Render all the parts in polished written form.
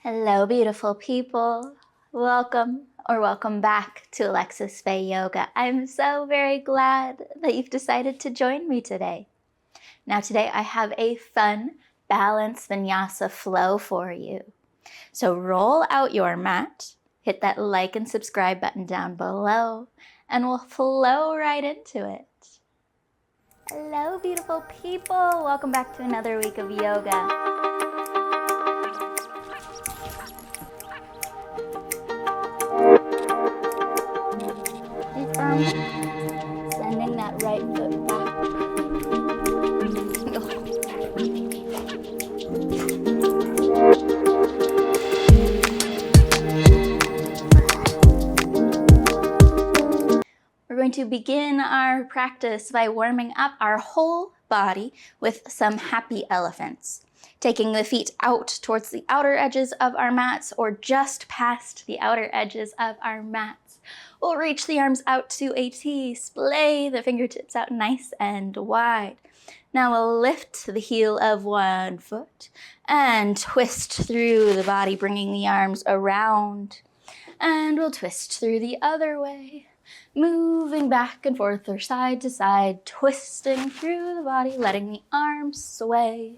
Hello, beautiful people. Welcome or welcome back to Alexis Faye Yoga. I'm so very glad that you've decided to join me today. Now, today I have a fun, balanced Vinyasa flow for you. So roll out your mat, hit that like and subscribe button down below, and we'll flow right into it. Hello, beautiful people. Welcome back to another week of yoga. Sending that right foot back. We're going to begin our practice by warming up our whole body with some happy elephants. Taking the feet out towards the outer edges of our mats or just past the outer edges of our mats. We'll reach the arms out to a T, splay the fingertips out nice and wide. Now we'll lift the heel of one foot and twist through the body, bringing the arms around. And we'll twist through the other way, moving back and forth or side to side, twisting through the body, letting the arms sway.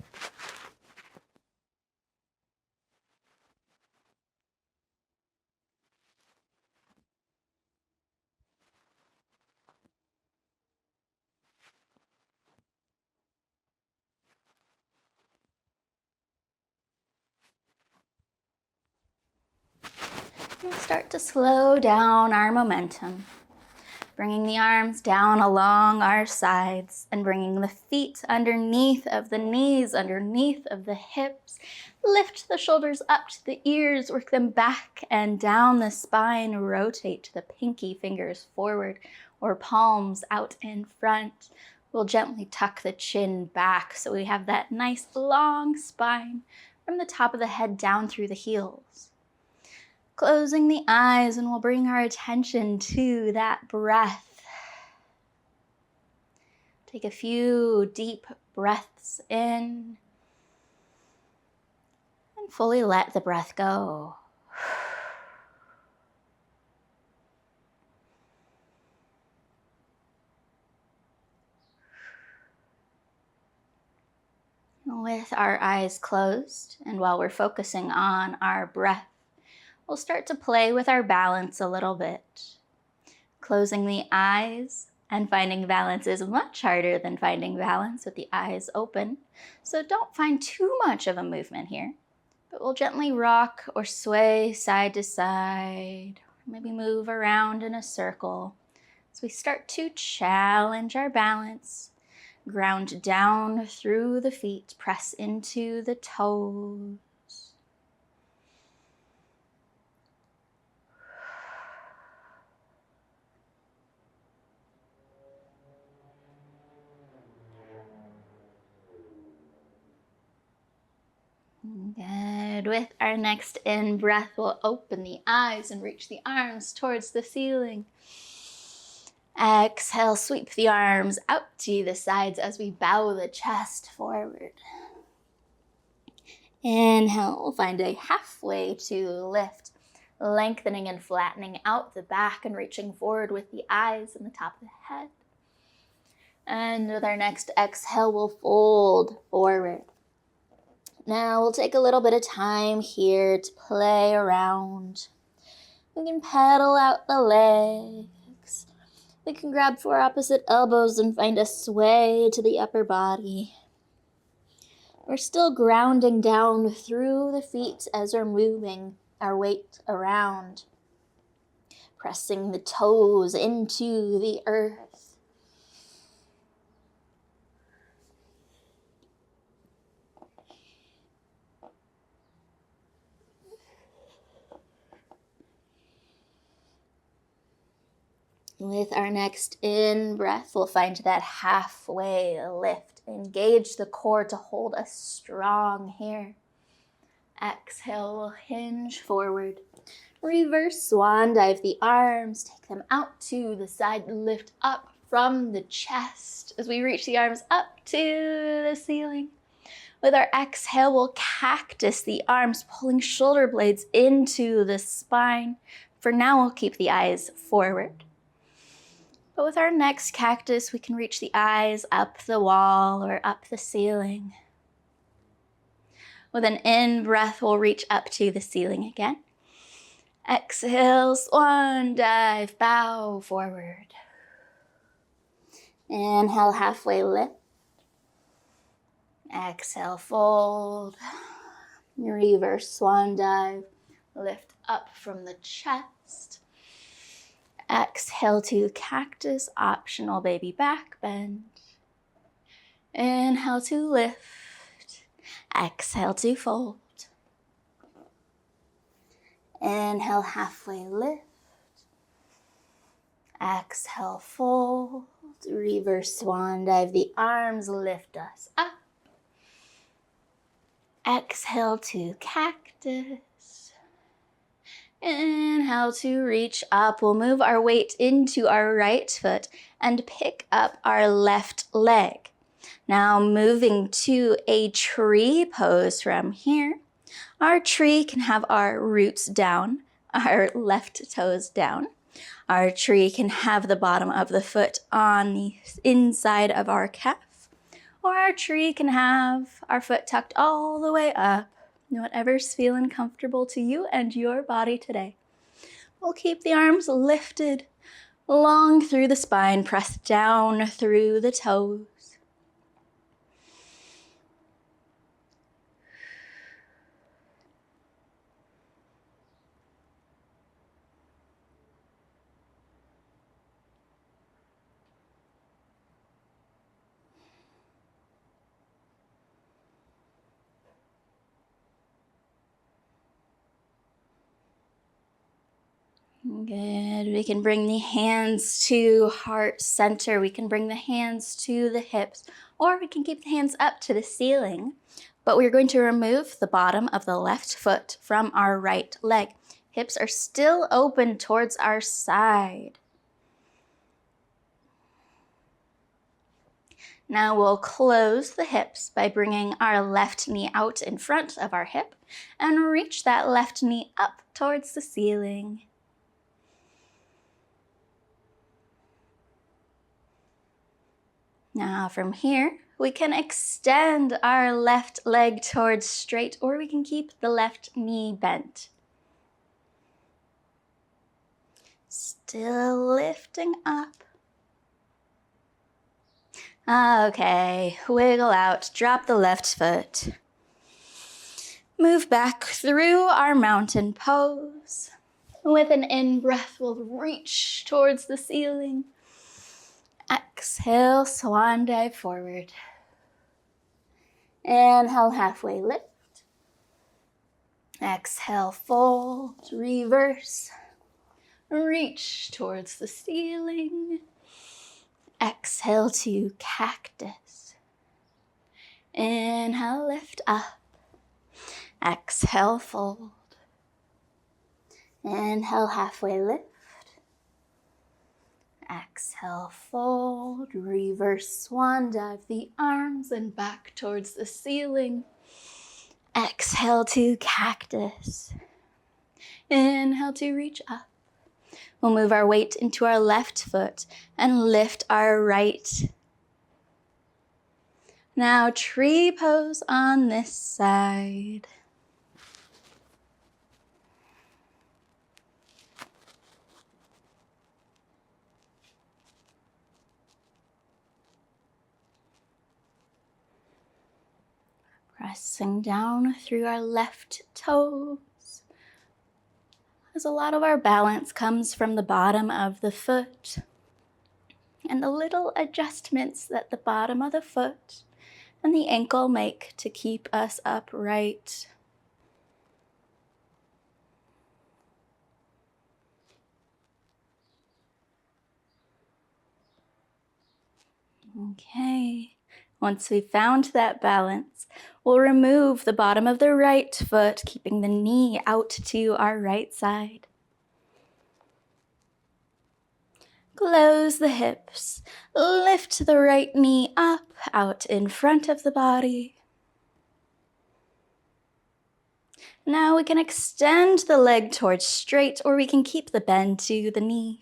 We'll start to slow down our momentum, bringing the arms down along our sides and bringing the feet underneath of the knees, underneath of the hips. Lift the shoulders up to the ears, work them back and down the spine, rotate the pinky fingers forward or palms out in front. We'll gently tuck the chin back so we have that nice long spine from the top of the head down through the heels. Closing the eyes, and we'll bring our attention to that breath. Take a few deep breaths in and fully let the breath go. With our eyes closed, and while we're focusing on our breath, we'll start to play with our balance a little bit. Closing the eyes and finding balance is much harder than finding balance with the eyes open. So don't find too much of a movement here, but we'll gently rock or sway side to side, maybe move around in a circle as we start to challenge our balance. Ground down through the feet, press into the toes. Good. With our next in-breath, we'll open the eyes and reach the arms towards the ceiling. Exhale, sweep the arms out to the sides as we bow the chest forward. Inhale, we'll find a halfway to lift, lengthening and flattening out the back and reaching forward with the eyes and the top of the head. And with our next exhale, we'll fold forward. Now we'll take a little bit of time here to play around. We can pedal out the legs. We can grab 4 opposite elbows and find a sway to the upper body. We're still grounding down through the feet as we're moving our weight around. Pressing the toes into the earth. With our next in-breath, we'll find that halfway lift. Engage the core to hold us strong here. Exhale, we'll hinge forward. Reverse swan dive the arms, take them out to the side, lift up from the chest as we reach the arms up to the ceiling. With our exhale, we'll cactus the arms, pulling shoulder blades into the spine. For now, we'll keep the eyes forward. But with our next cactus, we can reach the eyes up the wall or up the ceiling. With an in-breath, we'll reach up to the ceiling again. Exhale, swan dive, bow forward. Inhale, halfway lift. Exhale, fold. Reverse swan dive. Lift up from the chest. Exhale to cactus, optional baby back bend. Inhale to lift. Exhale to fold. Inhale, halfway lift. Exhale, fold. Reverse swan dive. The arms lift us up. Exhale to cactus. Inhale to reach up. We'll move our weight into our right foot and pick up our left leg. Now moving to a tree pose from here. Our tree can have our roots down, our left toes down. Our tree can have the bottom of the foot on the inside of our calf, or our tree can have our foot tucked all the way up, whatever's feeling comfortable to you and your body today. We'll keep the arms lifted long through the spine, press down through the toes. Good. We can bring the hands to heart center. We can bring the hands to the hips, or we can keep the hands up to the ceiling. But we're going to remove the bottom of the left foot from our right leg. Hips are still open towards our side. Now we'll close the hips by bringing our left knee out in front of our hip and reach that left knee up towards the ceiling. Now from here, we can extend our left leg towards straight, or we can keep the left knee bent. Still lifting up. Okay, wiggle out, drop the left foot. Move back through our mountain pose. With an in-breath, we'll reach towards the ceiling. Exhale, swan dive forward. Inhale, halfway lift. Exhale, fold, reverse. Reach towards the ceiling. Exhale to cactus. Inhale, lift up. Exhale, fold. Inhale, halfway lift. Exhale, fold, reverse swan dive the arms and back towards the ceiling. Exhale to cactus. Inhale to reach up. We'll move our weight into our left foot and lift our right. Now tree pose on this side. Pressing down through our left toes, as a lot of our balance comes from the bottom of the foot and the little adjustments that the bottom of the foot and the ankle make to keep us upright. Okay. Once we've found that balance, we'll remove the bottom of the right foot, keeping the knee out to our right side. Close the hips, lift the right knee up, out in front of the body. Now we can extend the leg towards straight, or we can keep the bend to the knee.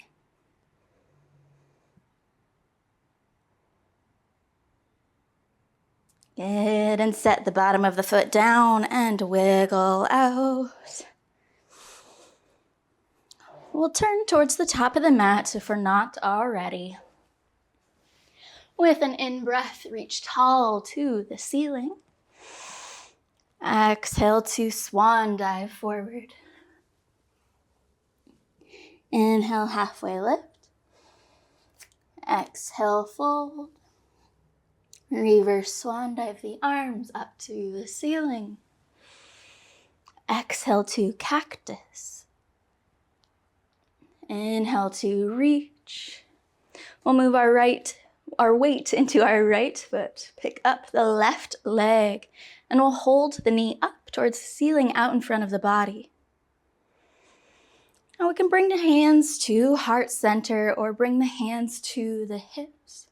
Good, and set the bottom of the foot down and wiggle out. We'll turn towards the top of the mat if we're not already. With an in-breath, reach tall to the ceiling. Exhale to swan dive forward. Inhale, halfway lift. Exhale, fold. Reverse swan dive the arms up to the ceiling. Exhale to cactus. Inhale to reach. We'll move our weight into our right foot. Pick up the left leg, and we'll hold the knee up towards the ceiling out in front of the body. Now we can bring the hands to heart center or bring the hands to the hips.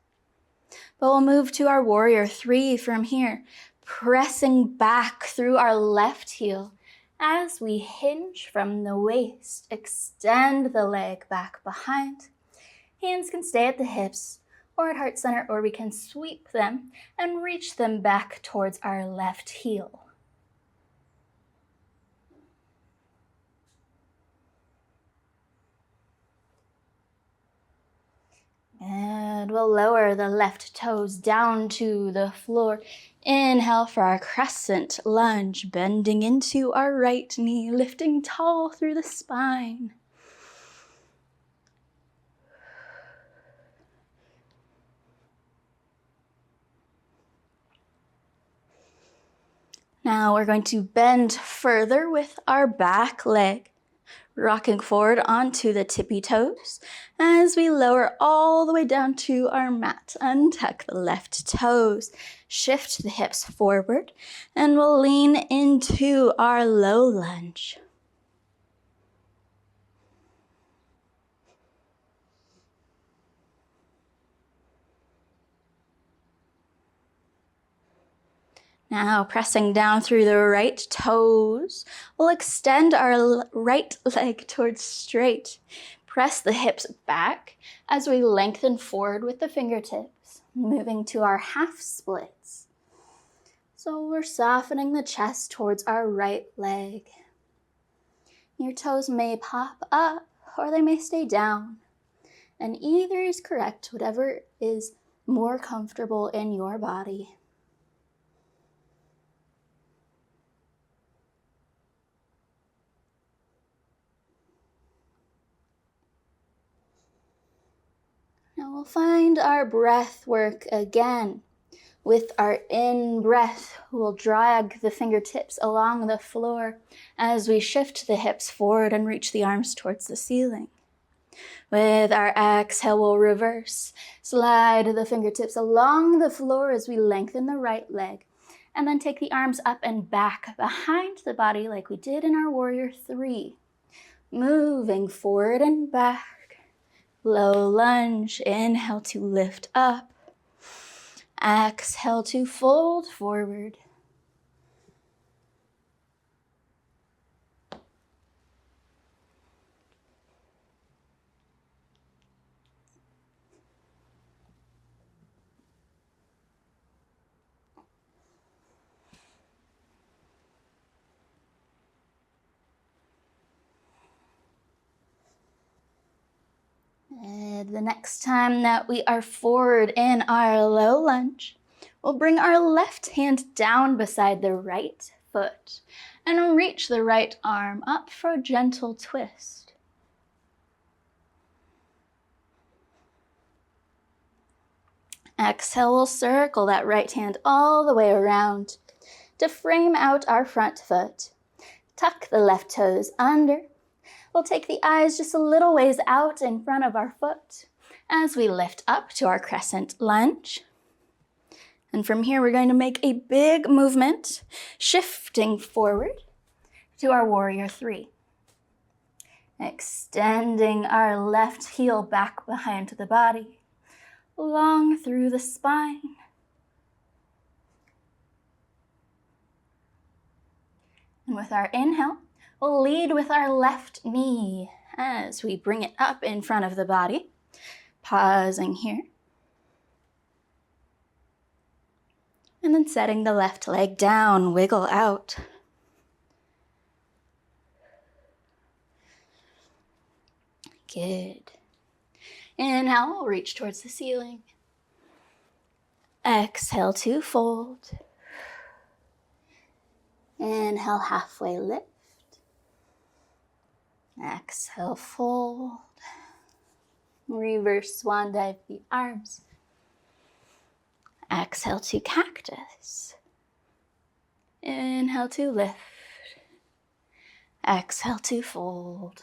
But we'll move to our warrior 3 from here, pressing back through our left heel as we hinge from the waist. Extend the leg back behind. Hands can stay at the hips or at heart center, or we can sweep them and reach them back towards our left heel. And we'll lower the left toes down to the floor. Inhale for our crescent lunge, bending into our right knee, lifting tall through the spine. Now we're going to bend further with our back leg, rocking forward onto the tippy toes as we lower all the way down to our mat. Untuck the left toes, shift the hips forward, and we'll lean into our low lunge. Now pressing down through the right toes, we'll extend our right leg towards straight. Press the hips back as we lengthen forward with the fingertips, moving to our half splits. So we're softening the chest towards our right leg. Your toes may pop up or they may stay down, and either is correct, whatever is more comfortable in your body. Now we'll find our breath work again. With our in-breath, we'll drag the fingertips along the floor as we shift the hips forward and reach the arms towards the ceiling. With our exhale, we'll reverse. Slide the fingertips along the floor as we lengthen the right leg, and then take the arms up and back behind the body like we did in our warrior 3. Moving forward and back. Low lunge, inhale to lift up. Exhale to fold forward. And the next time that we are forward in our low lunge, we'll bring our left hand down beside the right foot and reach the right arm up for a gentle twist. Exhale, we'll circle that right hand all the way around to frame out our front foot. Tuck the left toes under. We'll take the eyes just a little ways out in front of our foot as we lift up to our crescent lunge. And from here, we're going to make a big movement, shifting forward to our warrior 3. Extending our left heel back behind the body, long through the spine. And with our inhale, we'll lead with our left knee as we bring it up in front of the body. Pausing here. And then setting the left leg down, wiggle out. Good. Inhale, we'll reach towards the ceiling. Exhale to fold. Inhale, halfway lift. Exhale, fold. Reverse swan dive the arms. Exhale to cactus. Inhale to lift. Exhale to fold.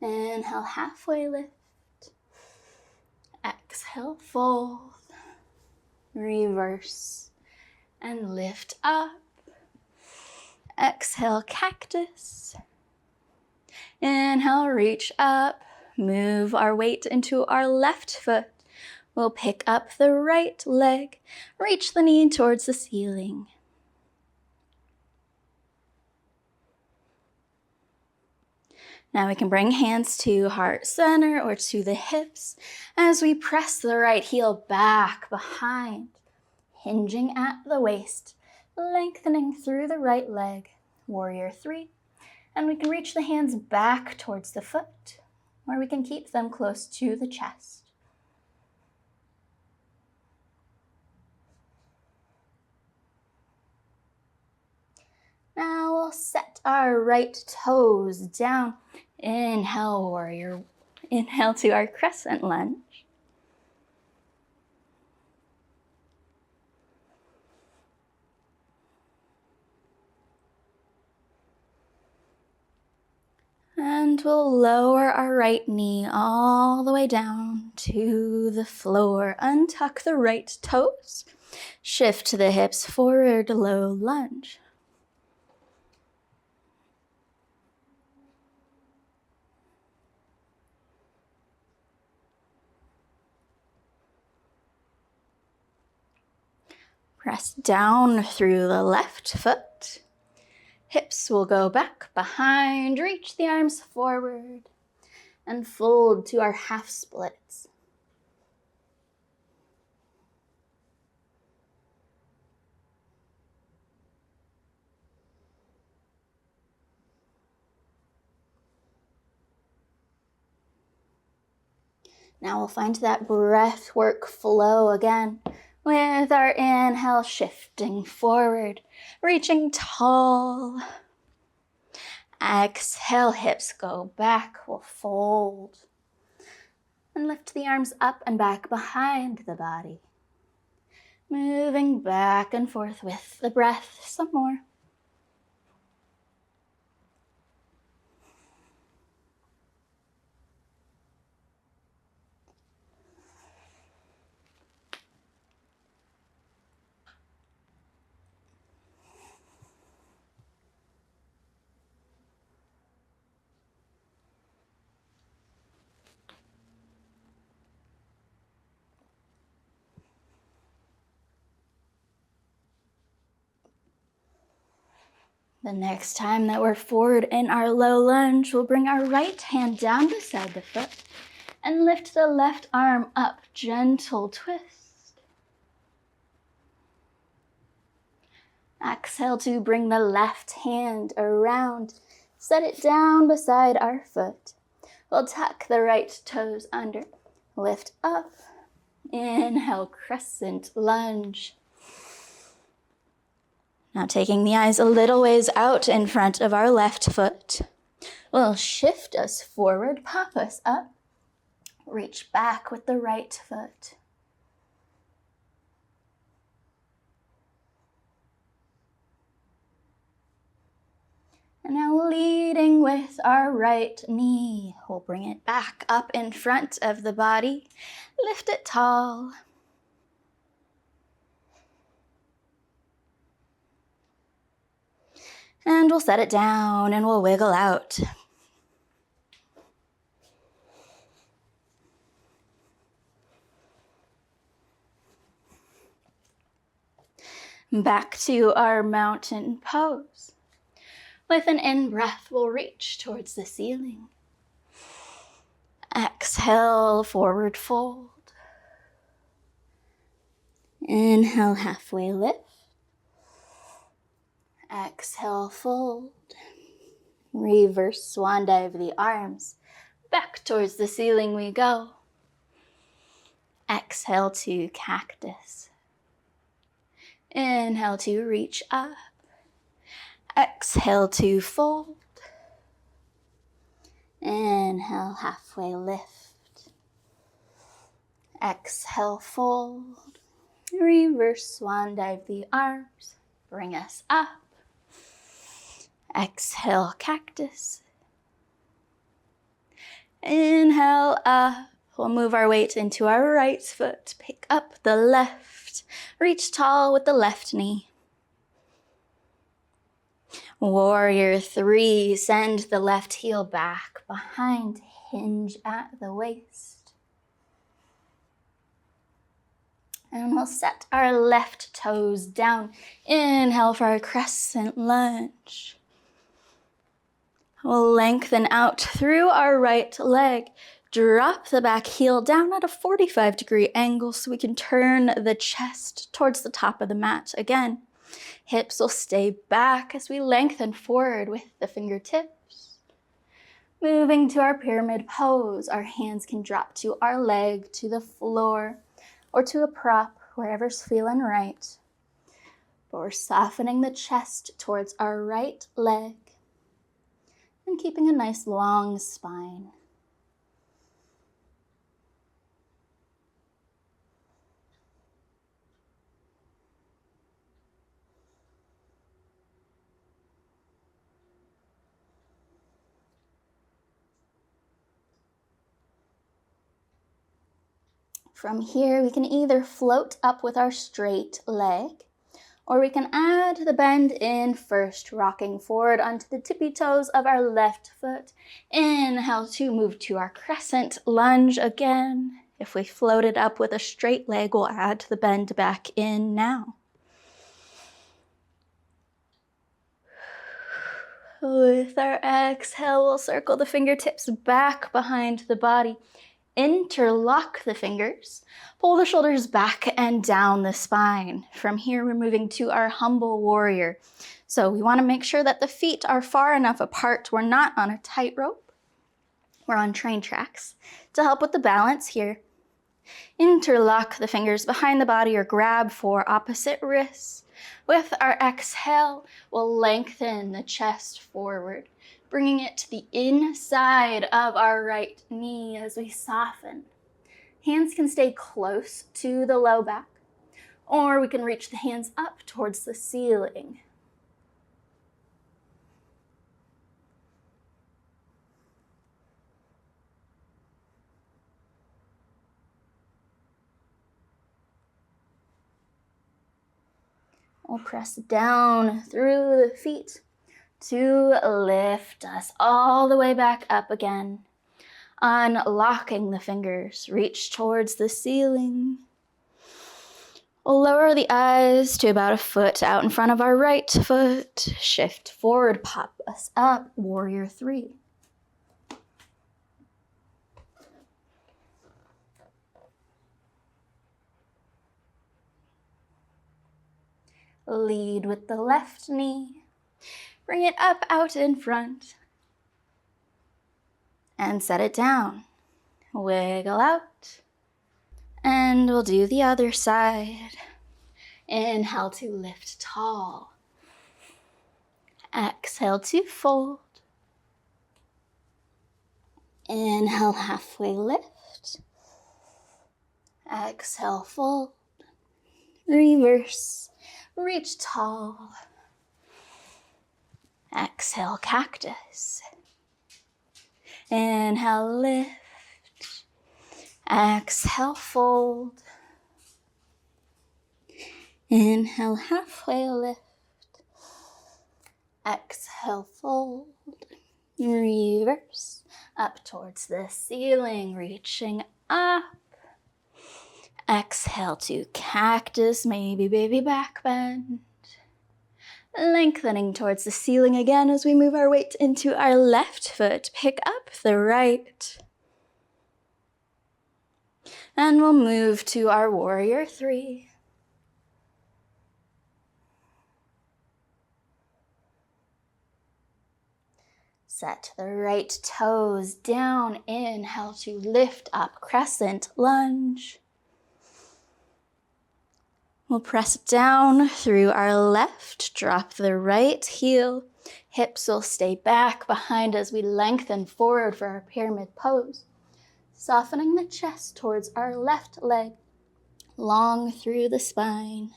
Inhale, halfway lift. Exhale, fold. Reverse and lift up. Exhale, cactus. Inhale, reach up. Move our weight into our left foot. We'll pick up the right leg. Reach the knee towards the ceiling. Now we can bring hands to heart center or to the hips as we press the right heel back behind, hinging at the waist, lengthening through the right leg. Warrior 3. And we can reach the hands back towards the foot, or we can keep them close to the chest. Now we'll set our right toes down. Inhale, warrior. Inhale to our crescent lunge. And we'll lower our right knee all the way down to the floor. Untuck the right toes. Shift the hips forward, low lunge. Press down through the left foot. Hips will go back behind, reach the arms forward, and fold to our half splits. Now we'll find that breath work flow again. With our inhale, shifting forward, reaching tall. Exhale, hips go back, we'll fold. And lift the arms up and back behind the body. Moving back and forth with the breath some more. The next time that we're forward in our low lunge, we'll bring our right hand down beside the foot and lift the left arm up, gentle twist. Exhale to bring the left hand around, set it down beside our foot. We'll tuck the right toes under, lift up, inhale, crescent lunge. Now taking the eyes a little ways out in front of our left foot. We'll shift us forward, pop us up, reach back with the right foot. And now leading with our right knee, we'll bring it back up in front of the body, lift it tall. And we'll set it down and we'll wiggle out. Back to our mountain pose. With an in-breath, we'll reach towards the ceiling. Exhale, forward fold. Inhale, halfway lift. Exhale, fold. Reverse swan dive the arms. Back towards the ceiling we go. Exhale to cactus. Inhale to reach up. Exhale to fold. Inhale, halfway lift. Exhale, fold. Reverse swan dive the arms. Bring us up. Exhale, cactus. Inhale, up. We'll move our weight into our right foot. Pick up the left. Reach tall with the left knee. Warrior 3. Send the left heel back behind. Hinge at the waist. And we'll set our left toes down. Inhale for our crescent lunge. We'll lengthen out through our right leg. Drop the back heel down at a 45-degree angle so we can turn the chest towards the top of the mat again. Hips will stay back as we lengthen forward with the fingertips. Moving to our pyramid pose, our hands can drop to our leg, to the floor, or to a prop, wherever's feeling right. But we're softening the chest towards our right leg and keeping a nice long spine. From here, we can either float up with our straight leg, or we can add the bend in first, rocking forward onto the tippy toes of our left foot. Inhale to move to our crescent lunge again. If we floated up with a straight leg, we'll add the bend back in now. With our exhale, we'll circle the fingertips back behind the body. Interlock the fingers, pull the shoulders back and down the spine. From here, we're moving to our humble warrior. So we want to make sure that the feet are far enough apart. We're not on a tightrope. We're on train tracks. To help with the balance here, interlock the fingers behind the body or grab for opposite wrists. With our exhale, we'll lengthen the chest forward, bringing it to the inside of our right knee as we soften. Hands can stay close to the low back, or we can reach the hands up towards the ceiling. We'll press down through the feet to lift us all the way back up again. Unlocking the fingers, reach towards the ceiling. We'll lower the eyes to about a foot out in front of our right foot. Shift forward, pop us up, warrior 3. Lead with the left knee. Bring it up out in front. And set it down. Wiggle out. And we'll do the other side. Inhale to lift tall. Exhale to fold. Inhale, halfway lift. Exhale, fold. Reverse. Reach tall. Exhale, cactus. Inhale, lift. Exhale, fold. Inhale, halfway lift. Exhale, fold. Reverse. Up towards the ceiling, reaching up. Exhale to cactus, maybe baby back bend. Lengthening towards the ceiling again as we move our weight into our left foot. Pick up the right. And we'll move to our warrior 3. Set the right toes down. Inhale to lift up, crescent lunge. We'll press down through our left, drop the right heel. Hips will stay back behind as we lengthen forward for our pyramid pose. Softening the chest towards our left leg, long through the spine.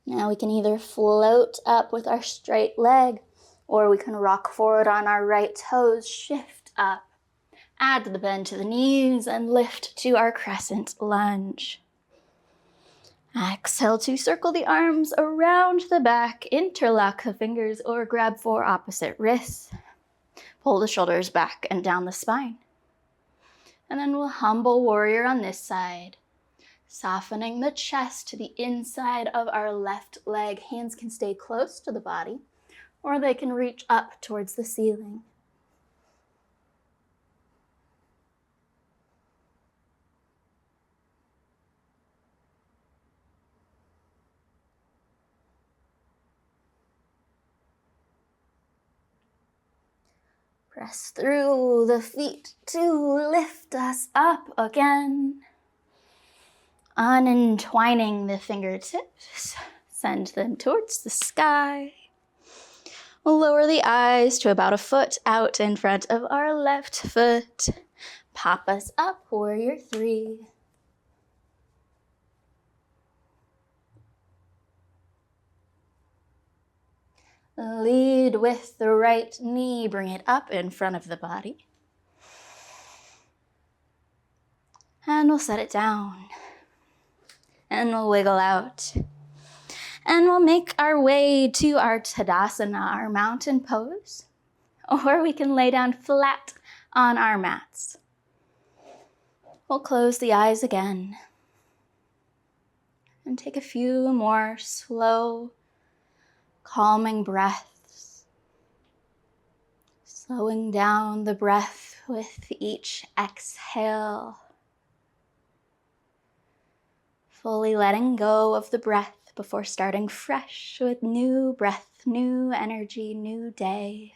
Now we can either float up with our straight leg, or we can rock forward on our right toes, shift up, add the bend to the knees, and lift to our crescent lunge. Exhale to circle the arms around the back, interlock the fingers, or grab for opposite wrists. Pull the shoulders back and down the spine. And then we'll humble warrior on this side. Softening the chest to the inside of our left leg. Hands can stay close to the body, or they can reach up towards the ceiling. Press through the feet to lift us up again. Unentwining the fingertips, send them towards the sky. We'll lower the eyes to about a foot out in front of our left foot. Pop us up, warrior 3. Lead with the right knee, bring it up in front of the body. And we'll set it down. And we'll wiggle out. And we'll make our way to our Tadasana, our mountain pose. Or we can lay down flat on our mats. We'll close the eyes again. And take a few more slow, calming breaths. Slowing down the breath with each exhale. Fully letting go of the breath before starting fresh with new breath, new energy, new day.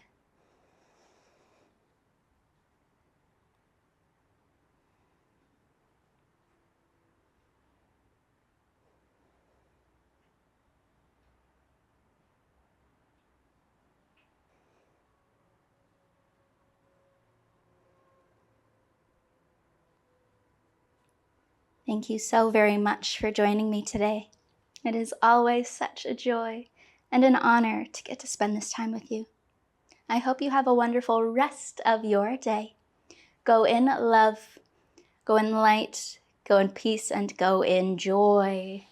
Thank you so very much for joining me today. It is always such a joy and an honor to get to spend this time with you. I hope you have a wonderful rest of your day. Go in love, go in light, go in peace, and go in joy.